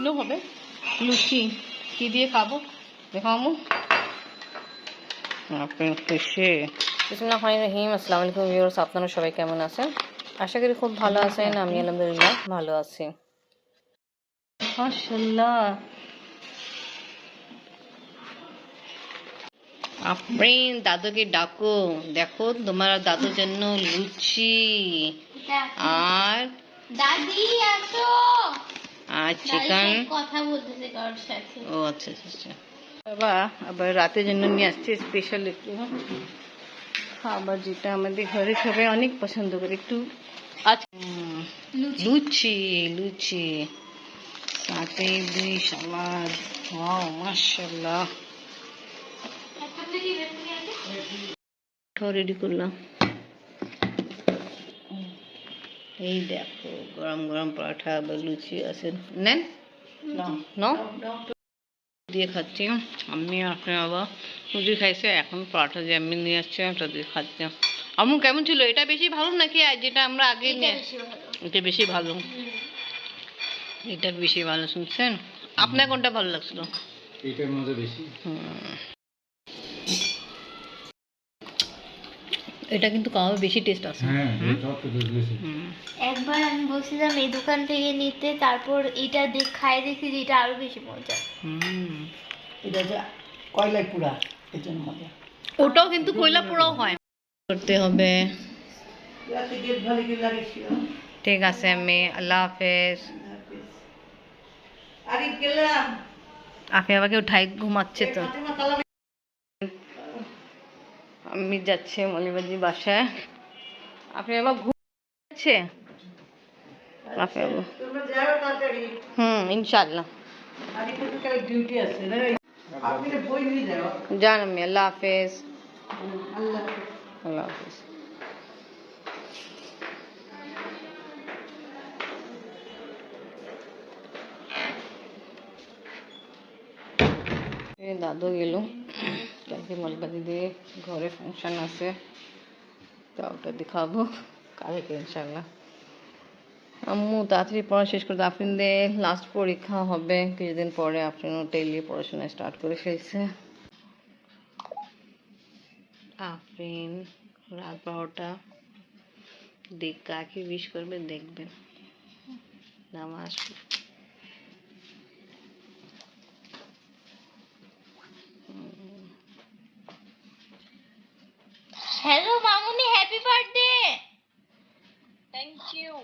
টিফিনও হবে। লুচি কি দিয়ে খাবো দেখাবো আপনার খুশি। বিসমিল্লাহির আসসালামু আলাইকুম ভিউয়ার্স, আপনারা সবাই কেমন আছেন? আশা করি খুব ভালো আছেন। আমি আলহামদুলিল্লাহ ভালো আছি। মাশাআল্লাহ, আপনি দাদুকে ডাকো, দেখো তোমার দাদুর জন্য লুচি আর দাদি আসো আর চিকেন কথা বলতেছে কারোর সাথে। ও আচ্ছা আচ্ছা, বাবা আবার রাতের জন্য নিয়ে আসছে স্পেশাল একটু খাবার, যেটা আমাদের ঘরে সবাই অনেক পছন্দ করে। একটু লুচি লুচি সাথে দুই সালাদ। ওয়াও মাশাআল্লাহ, রেডি করলাম। এই দেখো গরম গরম পরোটা বা লুচি আছে, নেন না দিয়ে খাচ্ছি আমি। আপনি বাবা লুচি খাইছে, এখন পরোটা যে আমি নিয়ে আসছি ওটা দিয়ে খাচ্ছি। আমার কেমন ছিল? এটা বেশি ভালো নাকি যেটা আমরা আগে নিয়ে? এটা বেশি ভালো, এটা বেশি ভালো। শুনছেন, আপনার কোনটা ভালো লাগছিল? এটার মধ্যে বেশি। এটা কিন্তু কাবাবে বেশি টেস্ট আছে। হ্যাঁ, এটা তো বেশি। একবার আমি বলছিলাম এই দোকান থেকে নিতে, তারপর এটা খাই দেখি যে এটা আরো বেশি মজা। এটা যে কয়লায় পুরা, এটার মজা। ওটাও কিন্তু কয়লা পোড়াও হয়। করতে হবে। ঠিক আছে আমি, আল্লাহ হাফেজ। আপনি আমাকে উঠাই ঘুমাচ্ছে তো। আমি যাচ্ছি মলিবাজি বাসায়। আপনি আবার ঘুমাচ্ছে? ইনশাল্লাহ জান আমি। আল্লাহ হাফেজ। আল্লাহ হাফেজ। দাদু গেল, কালকে মলিবাজি দিয়ে ঘরে ফাংশন আছে, তা ওটা দেখাবো কালকে ইনশাল্লাহ। আম্মু তাড়াতাড়ি পড়া শেষ করে, আফরিনদের লাস্ট পরীক্ষা হবে কিছুদিন পরে। আফরিনও টেলি পড়াশোনা স্টার্ট করে ফেলছে। আফরিন রাত 12টা দেখ কাকে উইশ করবে দেখবেন, নামাজ। হ্যালো মামুনি, happy birthday. Thank you.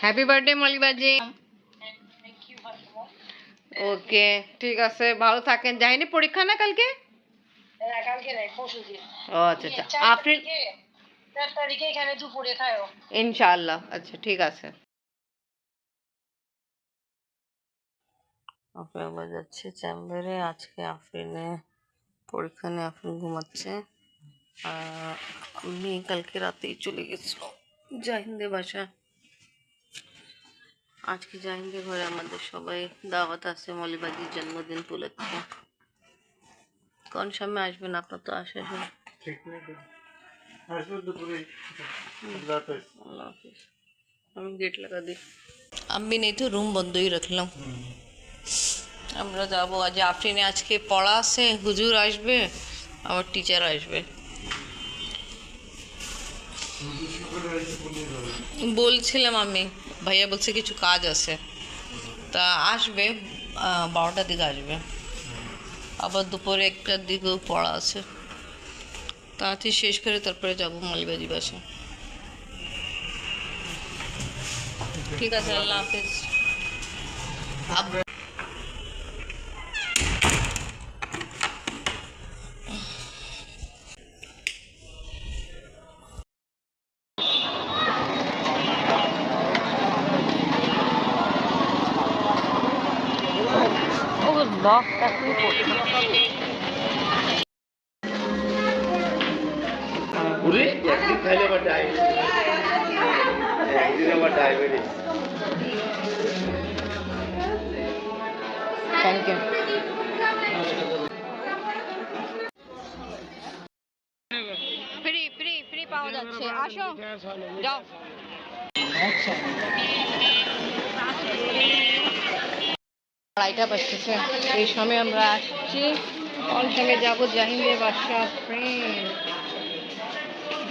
Happy birthday মলিবাজি। ওকে ঠিক আছে, ভালো থাকেন। যাইনি পরীক্ষা না কালকে? কালকে নাই, পরশু দিন। ও আচ্ছা আচ্ছা, আফরিন 4 তারিখে এখানে দুপুরে খায়ও ইনশাআল্লাহ। আচ্ছা ঠিক আছে। আপনি আবার যাচ্ছে চেম্বারে, আজকে আফরিনে পরীক্ষা নিয়ে আফরিন ঘুমাচ্ছে। আর আমি কালকে রাতেই চলে গেছিলাম জাহিনদের বাসা। আজকে জাহিনদের ঘরে আমাদের সবাই দাওয়াত আছে মলিবাজির জন্মদিন উপলক্ষে। কোন সময় আসবেন? আপনার তো আসে ঠিক নেই, আসবো দুপুরে। আল্লাহ হাফেজ। আল্লাহ হাফিজ। আমি গেট লাগা দিই। আমি নেই তো, রুম বন্ধই রাখলাম। আমরা যাবো। আজ আফরিনে আজকে পড়া আছে, হুজুর আসবে, আমার টিচার আসবে। বলছিলাম আমি, ভাইয়া বলছে কিছু কাজ আছে, তা আসবে 12টার দিকে আসবে। আবার দুপুরে 1টার দিকেও পড়া আছে, তাড়াতাড়ি শেষ করে তারপরে যাবো মলিবাজি বাসা। ঠিক আছে, আল্লাহ হাফেজ। Allah, একদমই পড়ছে না। পুরি একদিন খাইলে আবার ডায়াবেটিস, একদিন আবার diabetes. Thank you. Free free free পাওয়া যাচ্ছে, আসো যাও। আড়াইটা বাজতেছে, এই সময় আমরা আসছি। ওর সঙ্গে যাবো জাহিনের বাসা। ফ্রেন্ড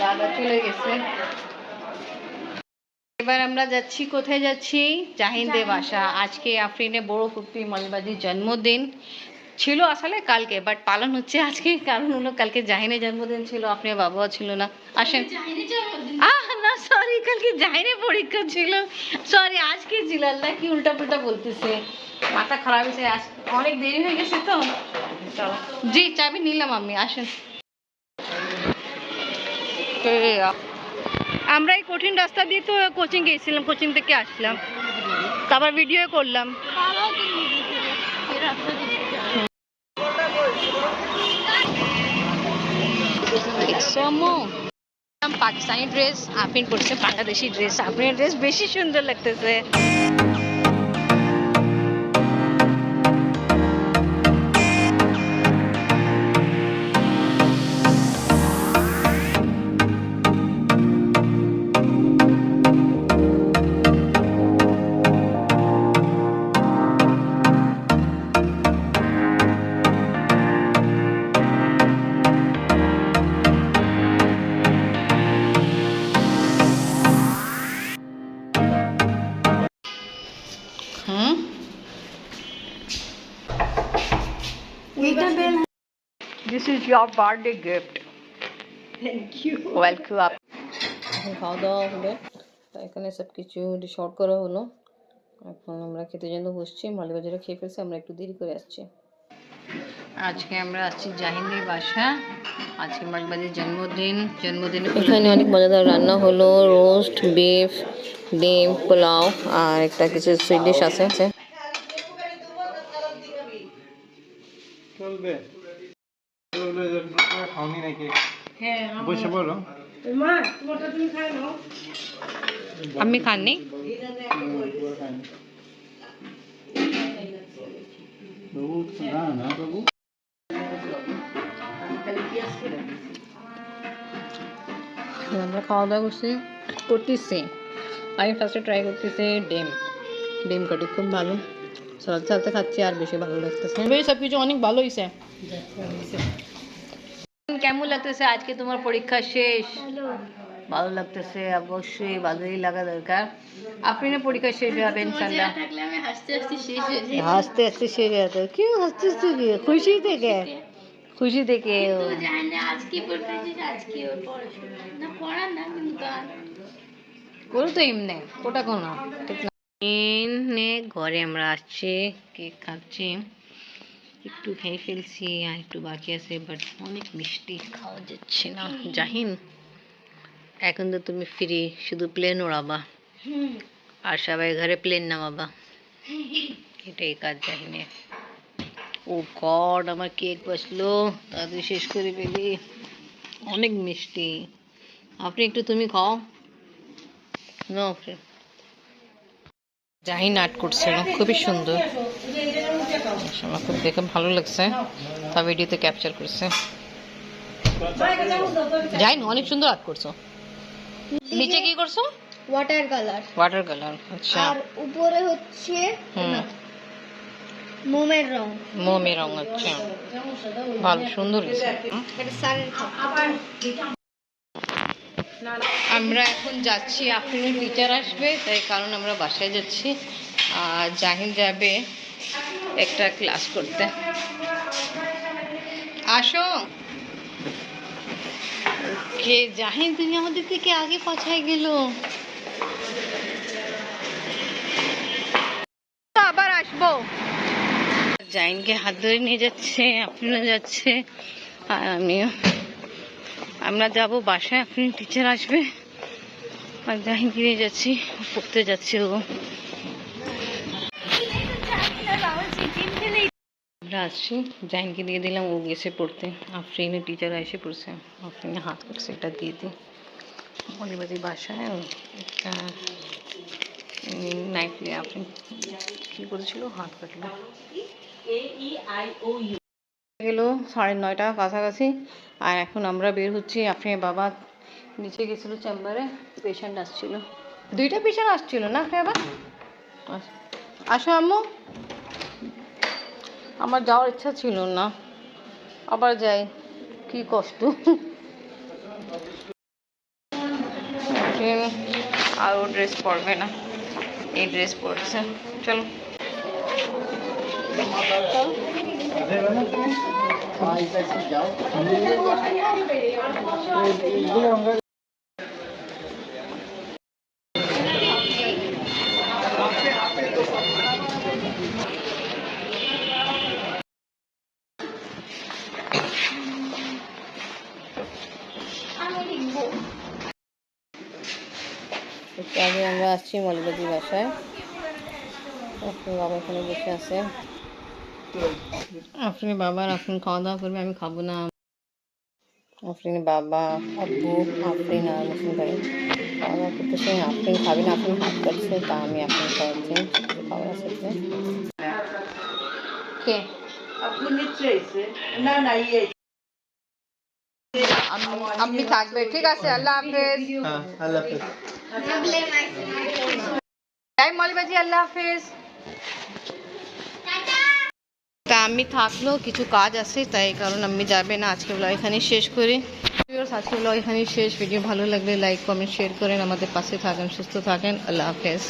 দাদা চলে গেছে। এবার আমরা যাচ্ছি, কোথায় যাচ্ছি? জাহিনদের বাসা। আজকে আফরিনের বড় ফুপি মলিবাজির জন্মদিন ছিল আসলে কালকে, বাট পালন হচ্ছে আজকে। কারণ হলো কালকে জাহিনের জন্মদিন ছিল, আপনার বাবাও ছিল না। আসেন। না সরি, কালকে জাহিনের পরীক্ষা ছিল, সরি আজকে ছিল। আল্লাহ কি উল্টা পুল্টা বলতেছে, মাথা খারাপ হয়েছে, অনেক দেরি হয়ে গেছে তো। চলো জি, চাবি নিলাম আমি, আসেন। আমরা এই কঠিন রাস্তা দিয়ে তো কোচিং গিয়েছিলাম, কোচিং থেকে আসলাম, তারপর ভিডিও করলাম। পাকিস্তানি ড্রেস, আফরিন পরছে বাংলাদেশি ড্রেস। আফরিনের ড্রেস বেশি সুন্দর লাগতেছে। This is your birthday gift. Thank you. Welcome. এখন খাওয়া দাওয়া হলো, এখানে সব কিছু শর্ট করা হলো। এখন আমরা খেতে জন্য বসছি। মলিবাজারে খেয়ে ফেলছি, আমরা একটু দেরি করে আসছি। আজকে আমরা আসছি জাহিনের বাসা। আজকে মলিবাজির জন্মদিনে এখানে অনেক মজাদার রান্না হলো, রোস্ট, বিফ, ডিম, পোলাও আর একটা কিছু সুইট ডিশ আছে। চলবে খাওনি নাকি? বসে পড়ো। আমি খাননি। আমরা খাওয়া দাওয়া করতেছি। আমি ফার্স্টে ট্রাই করতেছি ডিম কাটি, খুব ভালো। সালাদ সাথে খাচ্ছি আর বেশি ভালো লাগতেছে। সব কিছু অনেক ভালো হয়েছে। কেমন লাগতেছে? আজকে তোমার পরীক্ষা শেষ। ভালো লাগতেছে, অবশ্যই ভালোই লাগা দরকার। আফরিনের পরীক্ষা শেষ হবে ইনশাআল্লাহ। হাসতে হাসতে শেষ হয়ে যেত। কেউ হাসতে খুশি থেকে করো তো এমনি, ওটা কোনো ঠিক না। ঘরে আমরা আসছি, কেক খাচ্ছি, একটু খেয়ে ফেলছি আর একটু বাকি আছে, বাট অনেক মিষ্টি, খাওয়া যাচ্ছে না। জাহিন, এখন তো তুমি ফ্রি, শুধু প্লেন ওড়াবা আর সবাই ঘরে প্লেন নামাবা, এটাই কাজ জাহিনের। ও গড, আমার কেক বসলো, তাড়াতাড়ি শেষ করে ফেলি, অনেক মিষ্টি। আপনি একটু তুমি খাও না। জাহিন আর্ট করছিল, খুবই সুন্দর, আমার খুব দেখে ভালো লাগছে, তা ভিডিওতে ক্যাপচার করছে। জাহিন অনেক সুন্দর আর্ট করছো। নিচে কি করছো? Water colour. আচ্ছা। আর উপরে হচ্ছে মোমের রং। আচ্ছা, ভালো সুন্দর হয়েছে। আমরা এখন যাচ্ছি, আফরিনের টিচার আসবে, তাই কারণ আমরা বাসায় যাচ্ছি। আর জাহিন যাবে একটা ক্লাস করতে। আসো। ওকে জাহিন, তুমি আমাদের থেকে আগে পৌঁছায় গেল। আবার আসবো। জাহিনকে হাত ধরে নিয়ে যাচ্ছে, আফরিনও যাচ্ছে আর আমিও। আমরা যাব বাসায়, আফরিন টিচার আসবে আর জাহিনকে নিয়ে যাচ্ছি, পড়তে যাচ্ছে ও। আমরা আসছি, জাহিনকে দিয়ে দিলাম, ও গেছে পড়তে। আফরিনের টিচার এসে পড়ছে, আফরিনে হাত করছে, এটা দিয়ে দিই। মলিবাজি বাসায় একটা নাইফ নিয়ে আফরিন কী করেছিল, হাত কাটলো। গেল 9:30 কাছাকাছি, আর এখন আমরা বের হচ্ছি। আফরিনের বাবা নিচে গেছিলো চেম্বারে, পেশেন্ট আসছিল, 2টা পেশেন্ট আসছিল না। বাবা আসো আম্মু। আমার যাওয়ার ইচ্ছা ছিল না, আবার যাই, কি কষ্ট। আর ও ড্রেস পরবে না, এই ড্রেস পরছে। চলো একটু আগে আমরা আসছি মৌলবাদীর বাসায়। আপনার বাবা এখানে বসে আছে, আপনার বাবা আর আফরিন খাওয়া দাওয়া করবে, আমি খাবো না। আফরিনের বাবা, আব্বু, আফরিন আর মুসলিম ভাই খাওয়া দাওয়া করতেছে। আফরিন খাবে না, আফরিন হাত কাটছে, তা আমি আফরিন খাওয়াচ্ছি খাওয়ার সাথে। কে আম্মি থাকবে, ঠিক আছে, আল্লাহ হাফেজ। আল্লাহ হাফেজ। তাই মৌলবাদী, আল্লাহ হাফেজ। তা আমি থাকলো, কিছু কাজ আছে, তাই কারণ আমি যাবে না। আজকে ব্লগ এখানেই শেষ করি। আজকে ব্লগ এখানেই শেষ। ভিডিও ভালো লাগলে লাইক কমেন্ট শেয়ার করেন, আমাদের পাশে থাকেন, সুস্থ থাকেন, আল্লাহ হাফেজ।